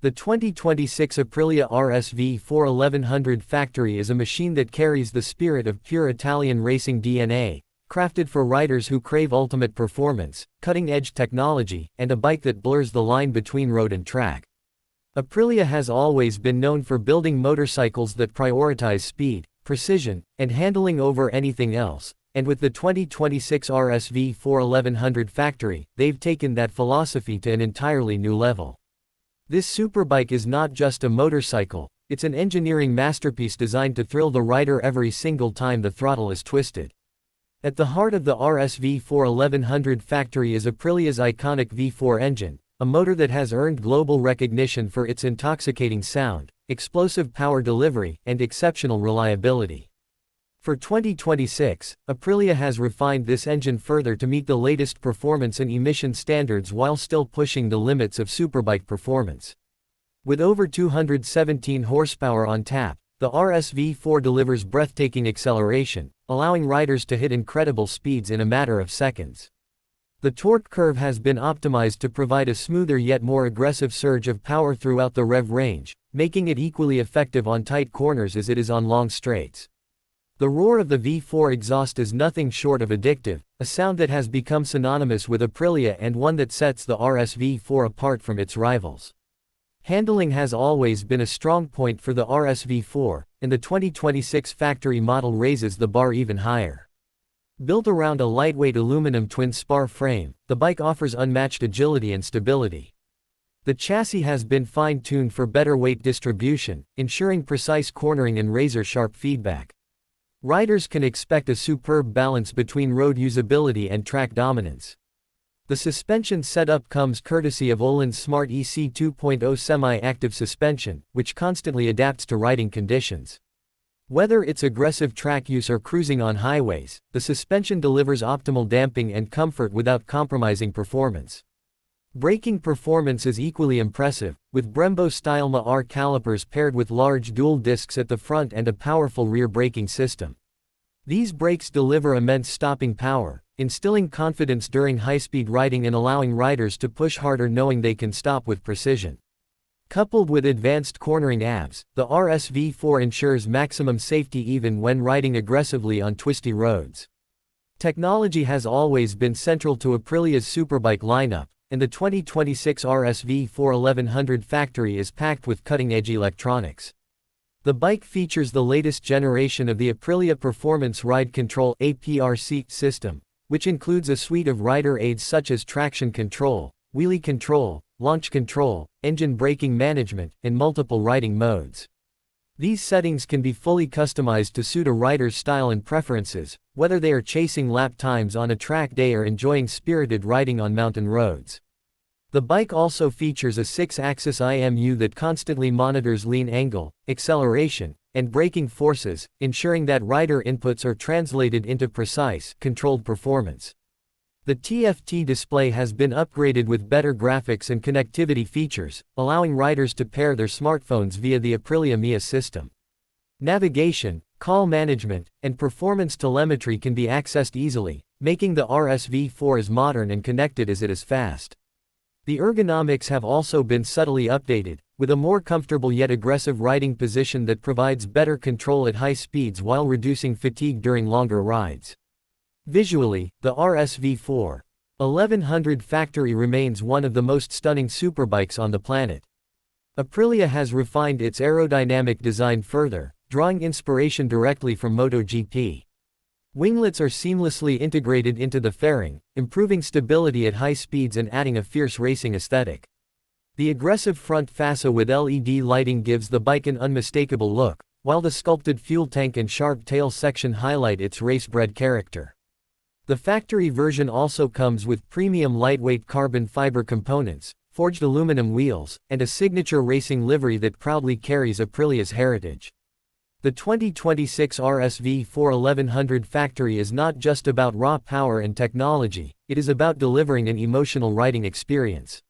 The 2026 Aprilia RSV4 1100 Factory is a machine that carries the spirit of pure Italian racing DNA, crafted for riders who crave ultimate performance, cutting-edge technology, and a bike that blurs the line between road and track. Aprilia has always been known for building motorcycles that prioritize speed, precision, and handling over anything else, and with the 2026 RSV4 1100 Factory, they've taken that philosophy to an entirely new level. This superbike is not just a motorcycle, it's an engineering masterpiece designed to thrill the rider every single time the throttle is twisted. At the heart of the RSV4 1100 Factory is Aprilia's iconic V4 engine, a motor that has earned global recognition for its intoxicating sound, explosive power delivery, and exceptional reliability. For 2026, Aprilia has refined this engine further to meet the latest performance and emission standards while still pushing the limits of superbike performance. With over 217 horsepower on tap, the RSV4 delivers breathtaking acceleration, allowing riders to hit incredible speeds in a matter of seconds. The torque curve has been optimized to provide a smoother yet more aggressive surge of power throughout the rev range, making it equally effective on tight corners as it is on long straights. The roar of the V4 exhaust is nothing short of addictive, a sound that has become synonymous with Aprilia and one that sets the RSV4 apart from its rivals. Handling has always been a strong point for the RSV4, and the 2026 factory model raises the bar even higher. Built around a lightweight aluminum twin-spar frame, the bike offers unmatched agility and stability. The chassis has been fine-tuned for better weight distribution, ensuring precise cornering and razor-sharp feedback. Riders can expect a superb balance between road usability and track dominance. The suspension setup comes courtesy of Öhlins Smart EC 2.0 semi-active suspension, which constantly adapts to riding conditions. Whether it's aggressive track use or cruising on highways, the suspension delivers optimal damping and comfort without compromising performance. Braking performance is equally impressive, with Brembo-style MAR calipers paired with large dual discs at the front and a powerful rear braking system. These brakes deliver immense stopping power, instilling confidence during high-speed riding and allowing riders to push harder knowing they can stop with precision. Coupled with advanced cornering ABS, the RSV4 ensures maximum safety even when riding aggressively on twisty roads. Technology has always been central to Aprilia's superbike lineup, and the 2026 RSV4 1100 Factory is packed with cutting-edge electronics. The bike features the latest generation of the Aprilia Performance Ride Control (APRC) system, which includes a suite of rider aids such as traction control, wheelie control, launch control, engine braking management, and multiple riding modes. These settings can be fully customized to suit a rider's style and preferences, whether they are chasing lap times on a track day or enjoying spirited riding on mountain roads. The bike also features a 6-axis IMU that constantly monitors lean angle, acceleration, and braking forces, ensuring that rider inputs are translated into precise, controlled performance. The TFT display has been upgraded with better graphics and connectivity features, allowing riders to pair their smartphones via the Aprilia Mia system. Navigation, call management, and performance telemetry can be accessed easily, making the RSV4 as modern and connected as it is fast. The ergonomics have also been subtly updated, with a more comfortable yet aggressive riding position that provides better control at high speeds while reducing fatigue during longer rides. Visually, the RSV4 1100 Factory remains one of the most stunning superbikes on the planet. Aprilia has refined its aerodynamic design further, drawing inspiration directly from MotoGP. Winglets are seamlessly integrated into the fairing, improving stability at high speeds and adding a fierce racing aesthetic. The aggressive front fascia with LED lighting gives the bike an unmistakable look, while the sculpted fuel tank and sharp tail section highlight its race-bred character. The factory version also comes with premium lightweight carbon fiber components, forged aluminum wheels, and a signature racing livery that proudly carries Aprilia's heritage. The 2026 RSV4 1100 Factory is not just about raw power and technology, it is about delivering an emotional riding experience.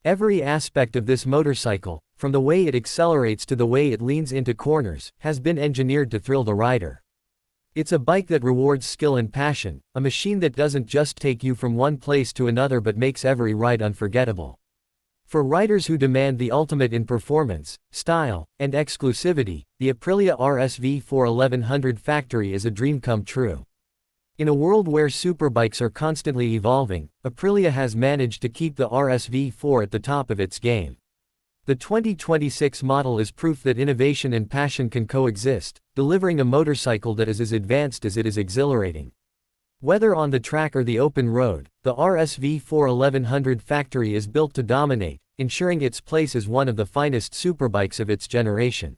Every aspect of this motorcycle, from the way it accelerates to the way it leans into corners, has been engineered to thrill the rider. It's a bike that rewards skill and passion, a machine that doesn't just take you from one place to another but makes every ride unforgettable. For riders who demand the ultimate in performance, style, and exclusivity, the Aprilia RSV4 1100 factory is a dream come true. In a world where superbikes are constantly evolving, Aprilia has managed to keep the RSV4 at the top of its game. The 2026 model is proof that innovation and passion can coexist, delivering a motorcycle that is as advanced as it is exhilarating. Whether on the track or the open road, the RSV4 1100 factory is built to dominate, ensuring its place as one of the finest superbikes of its generation.